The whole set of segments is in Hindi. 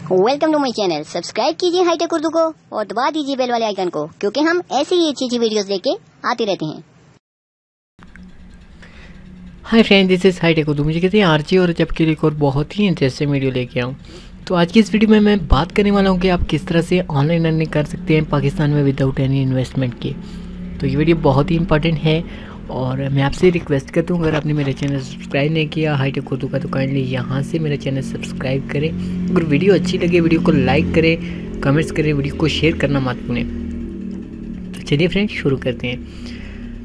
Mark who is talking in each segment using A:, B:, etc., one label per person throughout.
A: Welcome to my channel. Subscribe कीजिए हाईटेक उर्दू को और दबा दीजिए बेल वाले आइकन को, क्योंकि हम ऐसी ही अच्छी वीडियोस लेके आते रहते हैं।
B: Hi friend, this is hitech Urdu. मुझे कहते हैं आरजी और जब के लिए एक और बहुत ही इंटरेस्टिंग वीडियो लेके आऊँ। तो आज की इस वीडियो में मैं बात करने वाला हूँ कि आप किस तरह से ऑनलाइन अर्निंग कर सकते हैं पाकिस्तान में विदाउट एनी इन्वेस्टमेंट के। तो ये वीडियो बहुत ही इंपॉर्टेंट है और मैं आपसे रिक्वेस्ट करता हूँ, अगर आपने मेरा चैनल सब्सक्राइब नहीं किया हाईटेक उर्दू का, तो काइंडली यहाँ से मेरा चैनल सब्सक्राइब करें। अगर वीडियो अच्छी लगे वीडियो को लाइक करें, कमेंट्स करें, वीडियो को शेयर करना मत भूलें। तो चलिए फ्रेंड, शुरू करते हैं।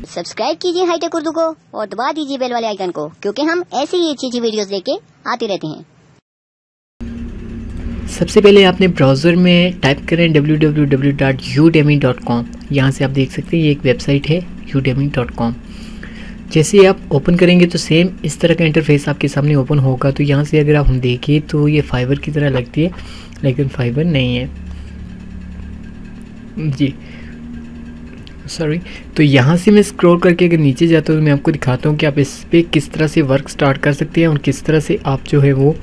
A: सब्सक्राइब कीजिए हाईटेक उर्दू को और दबा दीजिए बेल वाले आइकन को, क्योंकि हम ऐसी ही अच्छी वीडियोस लेके आते रहते हैं।
B: सबसे पहले आपने ब्राउज़र में टाइप करें www.udemy.com। यहाँ से आप देख सकते हैं ये एक वेबसाइट है udemy.com। जैसे ही आप ओपन करेंगे तो सेम इस तरह का इंटरफेस आपके सामने ओपन होगा। तो यहाँ से अगर आप हम देखें तो ये फाइबर की तरह लगती है, लेकिन फाइबर नहीं है जी, सॉरी। तो यहाँ से मैं स्क्रॉल करके अगर नीचे जाता हूँ तो मैं आपको दिखाता हूँ कि आप इस पर किस तरह से वर्क स्टार्ट कर सकते हैं और किस तरह से आप जो है वो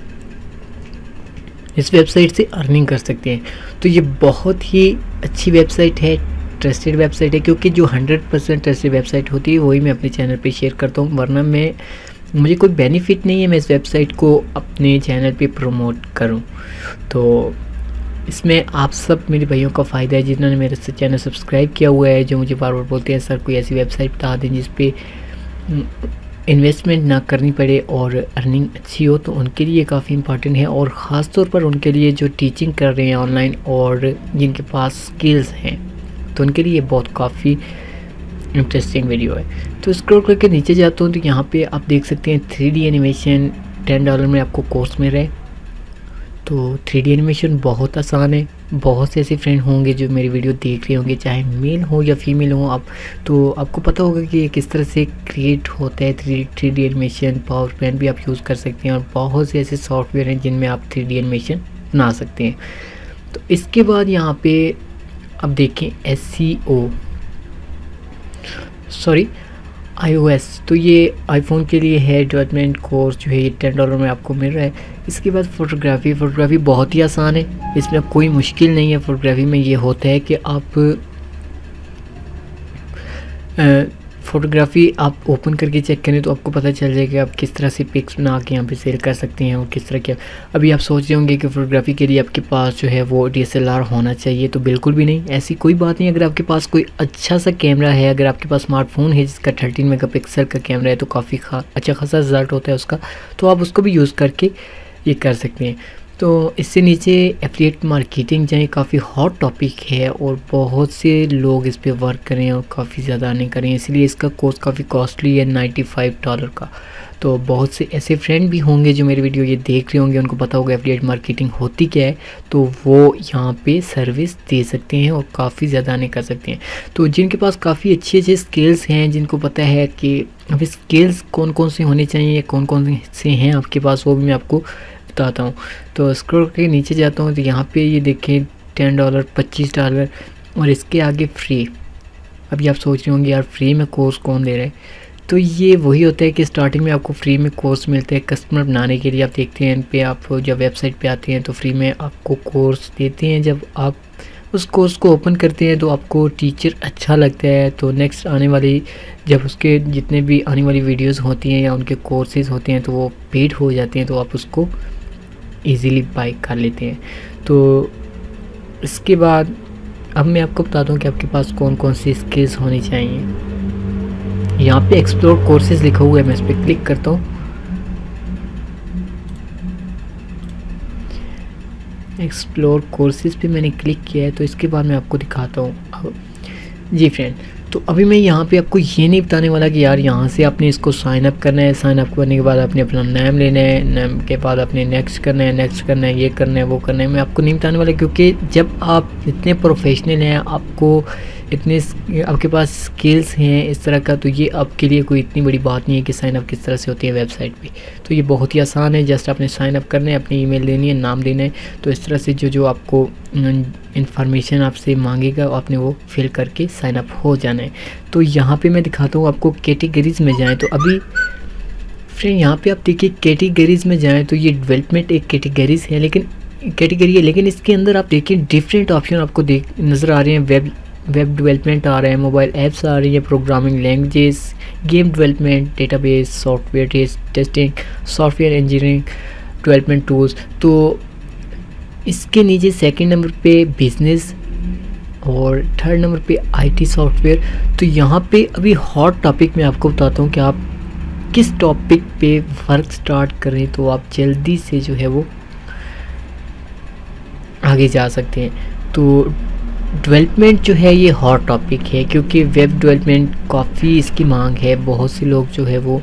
B: इस वेबसाइट से अर्निंग कर सकते हैं। तो ये बहुत ही अच्छी वेबसाइट है, ट्रस्टेड वेबसाइट है, क्योंकि जो 100% ट्रस्टेड वेबसाइट होती है वही मैं अपने चैनल पे शेयर करता हूँ, वरना मुझे कोई बेनिफिट नहीं है मैं इस वेबसाइट को अपने चैनल पे प्रमोट करूँ। तो इसमें आप सब मेरे भाइयों का फ़ायदा है जिन्होंने मेरे से चैनल सब्सक्राइब किया हुआ है, जो मुझे बार बार बोलते हैं सर कोई ऐसी वेबसाइट बता दें जिस पे इन्वेस्टमेंट ना करनी पड़े और अर्निंग अच्छी हो। तो उनके लिए काफ़ी इंपॉर्टेंट है, और ख़ास तौर पर उनके लिए जो टीचिंग कर रहे हैं ऑनलाइन और जिनके पास स्किल्स हैं, तो उनके लिए बहुत काफ़ी इंटरेस्टिंग वीडियो है। तो स्क्रॉल करके नीचे जाता हूँ तो यहाँ पे आप देख सकते हैं 3D एनिमेशन $10 में आपको कोर्स मिल रहा है। तो 3D एनिमेशन बहुत आसान है। बहुत से ऐसे फ्रेंड होंगे जो मेरी वीडियो देख रहे होंगे, चाहे मेल हो या फीमेल हो आप, तो आपको पता होगा कि ये किस तरह से क्रिएट होता है 3D एनिमेशन। पावर पॉइंट भी आप यूज़ कर सकते हैं और बहुत से ऐसे सॉफ्टवेयर हैं जिनमें आप 3D एनिमेशन बना सकते हैं। तो इसके बाद यहाँ पे अब देखें iOS। तो ये आईफोन के लिए है। डेवलपमेंट कोर्स जो है ये $10 में आपको मिल रहा है। इसके बाद फ़ोटोग्राफ़ी बहुत ही आसान है, इसमें कोई मुश्किल नहीं है। फ़ोटोग्राफ़ी में ये होता है कि आप फ़ोटोग्राफ़ी आप ओपन करके चेक करें तो आपको पता चल जाएगा आप किस तरह से पिक्स बना के यहाँ पे सेल कर सकते हैं और किस तरह के। अभी आप सोच रहे होंगे कि फ़ोटोग्राफ़ी के लिए आपके पास जो है वो DSLR होना चाहिए, तो बिल्कुल भी नहीं, ऐसी कोई बात नहीं। अगर आपके पास कोई अच्छा सा कैमरा है, अगर आपके पास स्मार्टफोन है जिसका 13 मेगापिक्सल का कैमरा है, तो काफ़ी अच्छा खासा रिज़ल्ट होता है उसका, तो आप उसको भी यूज़ करके ये कर सकते हैं। तो इससे नीचे एफिलिएट मार्केटिंग जाए, काफ़ी हॉट टॉपिक है और बहुत से लोग इस पे वर्क करें और काफ़ी ज़्यादा अर्निंग करें, इसलिए इसका कोर्स काफ़ी कॉस्टली है $95 का। तो बहुत से ऐसे फ्रेंड भी होंगे जो मेरी वीडियो ये देख रहे होंगे, उनको पता होगा एफिलिएट मार्केटिंग होती क्या है, तो वो यहाँ पे सर्विस दे सकते हैं और काफ़ी ज़्यादा अर्निंग कर सकते हैं। तो जिनके पास काफ़ी अच्छे स्किल्स हैं, जिनको पता है कि अब स्किल्स कौन कौन से होने चाहिए, कौन कौन से हैं आपके पास, वो भी मैं आपको बताता हूँ। तो स्क्रॉल करके नीचे जाता हूँ तो यहाँ पे ये देखें $10, $25 और इसके आगे फ्री। अभी आप सोच रहे होंगे यार फ्री में कोर्स कौन दे रहा है, तो ये वही होता है कि स्टार्टिंग में आपको फ्री में कोर्स मिलते हैं कस्टमर बनाने के लिए। आप देखते हैं इन पे, आप जब वेबसाइट पे आते हैं तो फ्री में आपको कोर्स देते हैं। जब आप उस कोर्स को ओपन करते हैं तो आपको टीचर अच्छा लगता है, तो नेक्स्ट आने वाली जब उसके जितने भी आने वाली वीडियोस होती हैं या उनके कोर्सेज़ होते हैं तो वो पेड हो जाते हैं, तो आप उसको इजीली बाय कर लेते हैं। तो इसके बाद अब मैं आपको बताता हूँ कि आपके पास कौन कौन सी स्किल्स होनी चाहिए। यहाँ पे एक्सप्लोर कोर्सेज लिखा हुआ है, मैं इस पर क्लिक करता हूँ। एक्सप्लोर कोर्सेज पे मैंने क्लिक किया है, तो इसके बाद मैं आपको दिखाता हूँ जी फ्रेंड। तो अभी मैं यहाँ पे आपको ये नहीं बताने वाला कि यार यहाँ से आपने इसको साइन अप करना है, साइन अप करने के बाद आपने अपना नेम लेना है, नेम के बाद आपने नेक्स्ट करना है, ये करना है, वो करना है। मैं आपको नहीं बताने वाला, क्योंकि जब आप इतने प्रोफेशनल हैं, आपको इतने आपके पास स्किल्स हैं इस तरह का, तो ये आपके लिए कोई इतनी बड़ी बात नहीं है कि साइन अप किस तरह से होती है वेबसाइट पे। तो ये बहुत ही आसान है, जस्ट आपने साइन अप करना है, अपनी ईमेल देनी है, नाम देना है, तो इस तरह से जो आपको इन्फॉर्मेशन आपसे मांगेगा आपने वो फिल करके साइन अप हो जाना है। तो यहाँ पे मैं दिखाता हूँ आपको कैटेगरीज़ में जाएँ। तो अभी फ्रेंड यहाँ पे आप देखिए कैटेगरीज़ में जाएँ तो ये डेवलपमेंट एक कैटेगरीज़ है, लेकिन कैटेगरी है, लेकिन इसके अंदर आप देखिए डिफरेंट ऑप्शन आपको नज़र आ रहे हैं। वेब डेवलपमेंट आ रहा है, मोबाइल ऐप्स आ रही है, programming languages, game development, database, software testing, software engineering, development tools. तो इसके नीचे सेकंड नंबर पे बिजनेस और थर्ड नंबर पे आईटी सॉफ्टवेयर। तो यहाँ पे अभी हॉट टॉपिक मैं आपको बताता हूँ कि आप किस टॉपिक पे वर्क स्टार्ट करें तो आप जल्दी से जो है वो आगे जा सकते हैं। तो डेवलपमेंट जो है ये हॉट टॉपिक है, क्योंकि वेब डेवलपमेंट काफ़ी इसकी मांग है, बहुत से लोग जो है वो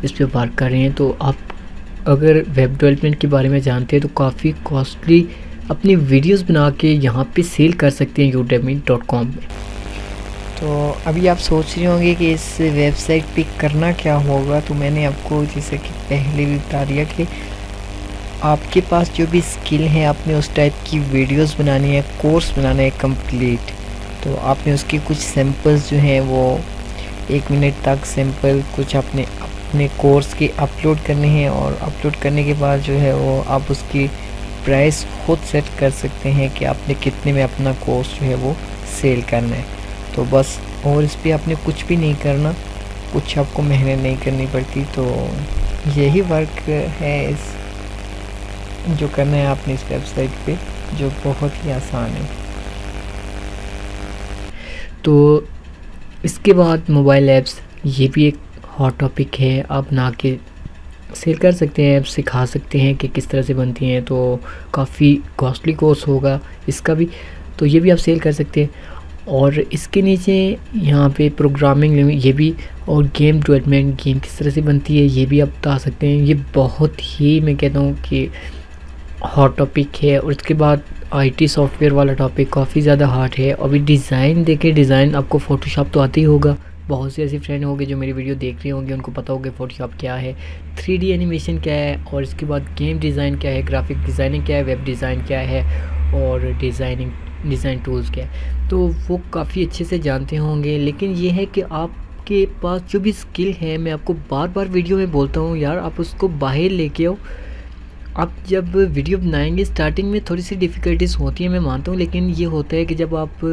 B: इस पे वर्क कर रहे हैं। तो आप अगर वेब डेवलपमेंट के बारे में जानते हैं तो काफ़ी कॉस्टली अपनी वीडियोस बना के यहाँ पे सेल कर सकते हैं udemy.com में। तो अभी आप सोच रहे होंगे कि इस वेबसाइट पे करना क्या होगा। तो मैंने आपको जैसे कि पहले भी बता दिया कि आपके पास जो भी स्किल है आपने उस टाइप की वीडियोस बनानी है, कोर्स बनाना है कंप्लीट। तो आपने उसके कुछ सैंपल्स जो हैं वो 1 मिनट तक सैंपल कुछ अपने कोर्स के अपलोड करने हैं, और अपलोड करने के बाद जो है वो आप उसकी प्राइस खुद सेट कर सकते हैं कि आपने कितने में अपना कोर्स जो है वो सेल करना है। तो बस, और इस पर आपने कुछ भी नहीं करना, कुछ आपको मेहनत नहीं करनी पड़ती। तो यही वर्क है इस जो करना है आपने इस वेबसाइट पे, जो बहुत ही आसान है। तो इसके बाद मोबाइल ऐप्स, ये भी एक हॉट टॉपिक है। आप बना के सेल कर सकते हैं, ऐप सिखा सकते हैं कि किस तरह से बनती हैं। तो काफ़ी कॉस्टली कोर्स होगा इसका भी, तो ये भी आप सेल कर सकते हैं। और इसके नीचे यहाँ पे प्रोग्रामिंग ये भी, और गेम डेवलपमेंट, गेम किस तरह से बनती है ये भी आप बता सकते हैं। ये बहुत ही मैं कहता हूँ कि हॉट टॉपिक है। और इसके बाद आईटी सॉफ्टवेयर वाला टॉपिक काफ़ी ज़्यादा हार्ड है। अभी डिज़ाइन देखें, डिज़ाइन आपको फ़ोटोशॉप तो आती ही होगा, बहुत से ऐसे फ्रेंड होंगे जो मेरी वीडियो देख रहे होंगे, उनको पता होगा फ़ोटोशॉप क्या है, 3D एनिमेशन क्या है, और इसके बाद गेम डिज़ाइन क्या है, ग्राफिक डिज़ाइनिंग क्या है, वेब डिज़ाइन क्या है, और डिज़ाइन टूल्स क्या है। तो वो काफ़ी अच्छे से जानते होंगे। लेकिन ये है कि आपके पास जो भी स्किल है, मैं आपको बार बार वीडियो में बोलता हूँ यार, आप उसको बाहर लेके आओ। आप जब वीडियो बनाएंगे स्टार्टिंग में थोड़ी सी डिफ़िकल्टीज होती है, मैं मानता हूँ, लेकिन ये होता है कि जब आप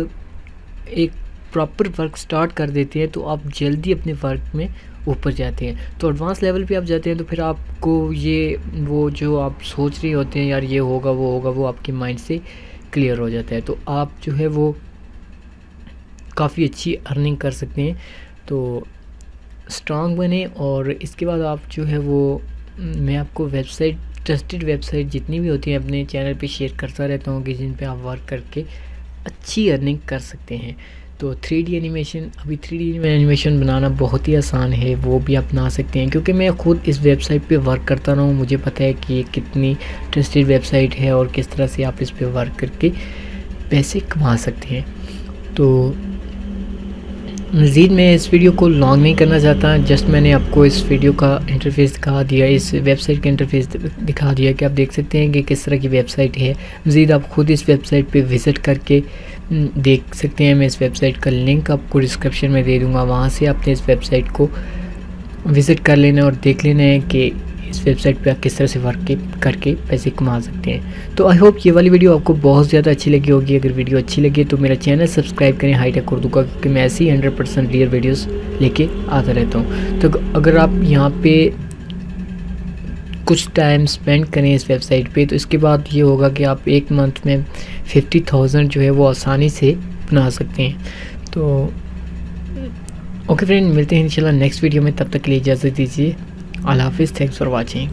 B: एक प्रॉपर वर्क स्टार्ट कर देते हैं तो आप जल्दी अपने वर्क में ऊपर जाते हैं। तो एडवांस लेवल पे आप जाते हैं तो फिर आपको ये वो जो आप सोच रहे होते हैं यार ये होगा वो आपके माइंड से क्लियर हो जाता है। तो आप जो है वो काफ़ी अच्छी अर्निंग कर सकते हैं। तो स्ट्रांग बने। और इसके बाद आप जो है वो, मैं आपको वेबसाइट, ट्रस्टेड वेबसाइट जितनी भी होती हैं अपने चैनल पे शेयर करता रहता हूँ कि जिन पे आप वर्क करके अच्छी अर्निंग कर सकते हैं। तो 3D एनिमेशन, अभी 3D एनिमेशन बनाना बहुत ही आसान है, वो भी आप बना सकते हैं, क्योंकि मैं खुद इस वेबसाइट पे वर्क करता रहा हूँ। मुझे पता है कि ये कितनी ट्रस्टेड वेबसाइट है और किस तरह से आप इस पे वर्क करके पैसे कमा सकते हैं। तो मज़ीद मैं इस वीडियो को लॉन्ग नहीं करना चाहता, जस्ट मैंने आपको इस वीडियो का इंटरफेस दिखा दिया, इस वेबसाइट का इंटरफेस दिखा दिया कि आप देख सकते हैं कि किस तरह की वेबसाइट है। मज़ीद आप खुद इस वेबसाइट पे विज़िट करके देख सकते हैं। मैं इस वेबसाइट का लिंक आपको डिस्क्रिप्शन में दे दूँगा, वहाँ से आपने इस वेबसाइट को विज़िट कर लेना और देख लेना है कि इस वेबसाइट पे आप किस तरह से वर्क करके पैसे कमा सकते हैं। तो आई होप ये वाली वीडियो आपको बहुत ज़्यादा अच्छी लगी होगी। अगर वीडियो अच्छी लगी तो मेरा चैनल सब्सक्राइब करें हाईटेक उर्दू का, क्योंकि मैं ऐसी 100% रियल वीडियोस लेके आता रहता हूँ। तो अगर आप यहाँ पे कुछ टाइम स्पेंड करें इस वेबसाइट पे, तो इसके बाद ये होगा कि आप एक मंथ में 50,000 जो है वो आसानी से बना सकते हैं। तो ओके फ्रेंड, मिलते हैं इंशाल्लाह नेक्स्ट वीडियो में, तब तक के लिए इजाज़त दीजिए। अल्लाह हाफिज़, थैंक्स फॉर वॉचिंग।